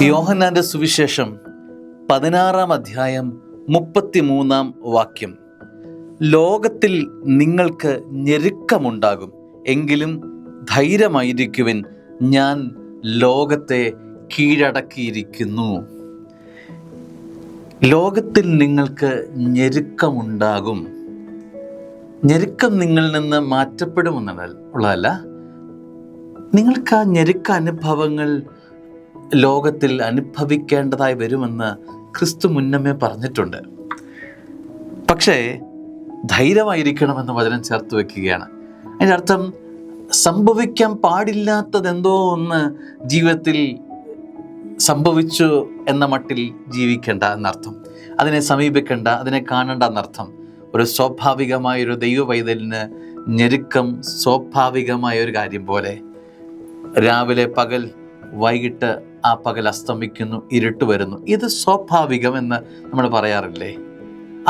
യോഹന്നാന്റെ സുവിശേഷം 16-ാം അധ്യായം 33-ാം വാക്യം. ലോകത്തിൽ നിങ്ങൾക്ക് ഞെരുക്കമുണ്ടാകും, എങ്കിലും ധൈര്യമായിരിക്കുവിൻ, ഞാൻ ലോകത്തെ കീഴടക്കിയിരിക്കുന്നു. ലോകത്തിൽ നിങ്ങൾക്ക് ഞെരുക്കമുണ്ടാകും. ഞെരുക്കം നിങ്ങളിൽ നിന്ന് മാറ്റപ്പെടുമെന്നുള്ളതല്ല, നിങ്ങൾക്ക് ആ ഞെരുക്ക അനുഭവങ്ങൾ ലോകത്തിൽ അനുഭവിക്കേണ്ടതായി വരുമെന്ന് ക്രിസ്തു മുന്നമേ പറഞ്ഞിട്ടുണ്ട്. പക്ഷേ ധൈര്യമായിരിക്കണമെന്ന് വചനം ചേർത്ത് വയ്ക്കുകയാണ്. അതിൻ്റെ അർത്ഥം സംഭവിക്കാൻ പാടില്ലാത്തതെന്തോ ഒന്ന് ജീവിതത്തിൽ സംഭവിച്ചു എന്ന മട്ടിൽ ജീവിക്കേണ്ട എന്നർത്ഥം. അതിനെ സമീപിക്കേണ്ട, അതിനെ കാണേണ്ട എന്നർത്ഥം. ഒരു സ്വാഭാവികമായൊരു ദൈവ പൈതലിന് ഞെരുക്കം സ്വാഭാവികമായ ഒരു കാര്യം പോലെ. രാവിലെ പകൽ, വൈകിട്ട് ആ പകൽ അസ്തമിക്കുന്നു, ഇരുട്ട് വരുന്നു. ഇത് സ്വാഭാവികമെന്ന് നമ്മൾ പറയാറില്ലേ?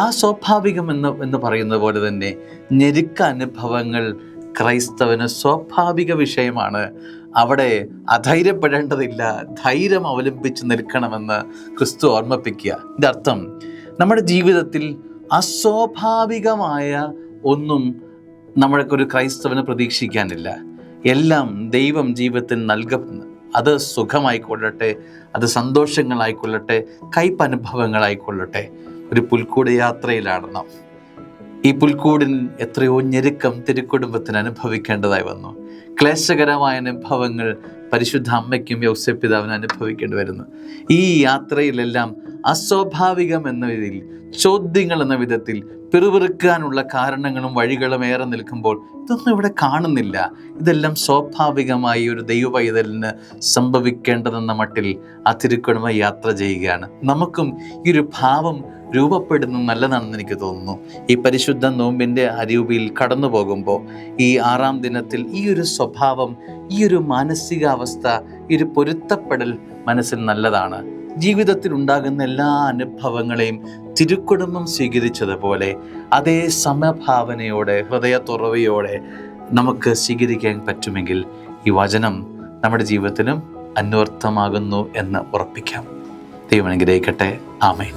ആ സ്വാഭാവികം എന്ന് പറയുന്നത് പോലെ തന്നെ ഞെരുക്ക അനുഭവങ്ങൾ ക്രൈസ്തവന് സ്വാഭാവിക വിഷയമാണ്. അവിടെ അധൈര്യപ്പെടേണ്ടതില്ല, ധൈര്യം അവലംബിച്ച് നിൽക്കണമെന്ന് ക്രിസ്തു ഓർമ്മിപ്പിക്കുക. ഇതിൻ്റെ അർത്ഥം നമ്മുടെ ജീവിതത്തിൽ അസ്വാഭാവികമായ ഒന്നും നമ്മൾക്കൊരു ക്രൈസ്തവന് പ്രതീക്ഷിക്കാനില്ല. എല്ലാം ദൈവം ജീവിതത്തിൽ നൽകുന്നു. അത് സുഖമായിക്കൊള്ളട്ടെ, അത് സന്തോഷങ്ങളായിക്കൊള്ളട്ടെ, കയ്പനുഭവങ്ങളായിക്കൊള്ളട്ടെ. ഒരു പുൽക്കൂട് യാത്രയിലാണ് നാം. ഈ പുൽക്കൂടിൽ എത്രയോ ഞെരുക്കം തിരുക്കുടുംബത്തിന് അനുഭവിക്കേണ്ടതായി വന്നു. ക്ലേശകരമായ അനുഭവങ്ങൾ പരിശുദ്ധ അമ്മയ്ക്കും യൗസേപ്പ് പിതാവിന് അനുഭവിക്കേണ്ടി വരുന്നു. ഈ യാത്രയിലെല്ലാം അസ്വാഭാവികം എന്ന വിധത്തിൽ, ചോദ്യങ്ങൾ എന്ന വിധത്തിൽ, പിറുപിറുക്കാനുള്ള കാരണങ്ങളും വഴികളും ഏറെ നിൽക്കുമ്പോൾ ഇതൊന്നും ഇവിടെ കാണുന്നില്ല. ഇതെല്ലാം സ്വാഭാവികമായി ഒരു ദൈവ പൈതലിന് സംഭവിക്കേണ്ടതെന്ന മട്ടിൽ ആ തിരുക്കുടുംബ യാത്ര ചെയ്യുകയാണ്. നമുക്കും ഈ ഒരു ഭാവം രൂപപ്പെടുന്നത് നല്ലതാണെന്ന് എനിക്ക് തോന്നുന്നു. ഈ പരിശുദ്ധ നോമ്പിൻ്റെ അരൂപിയിൽ കടന്നു പോകുമ്പോൾ ഈ 6-ാം ദിനത്തിൽ ഈ ഒരു സ്വഭാവം, ഈ ഒരു മാനസികാവസ്ഥ, ഈ ഒരു പൊരുത്തപ്പെടൽ മനസ്സിൽ നല്ലതാണ്. ജീവിതത്തിൽ ഉണ്ടാകുന്ന എല്ലാ അനുഭവങ്ങളെയും തിരുക്കുടുംബം സ്വീകരിച്ചതുപോലെ അതേ സമഭാവനയോടെ, ഹൃദയത്തുറവിയോടെ നമുക്ക് സ്വീകരിക്കാൻ പറ്റുമെങ്കിൽ ഈ വചനം നമ്മുടെ ജീവിതത്തിനും അന്വർത്ഥമാകുന്നു എന്ന് ഉറപ്പിക്കാം. ദൈവം അനുഗ്രഹിക്കട്ടെ. ആമേൻ.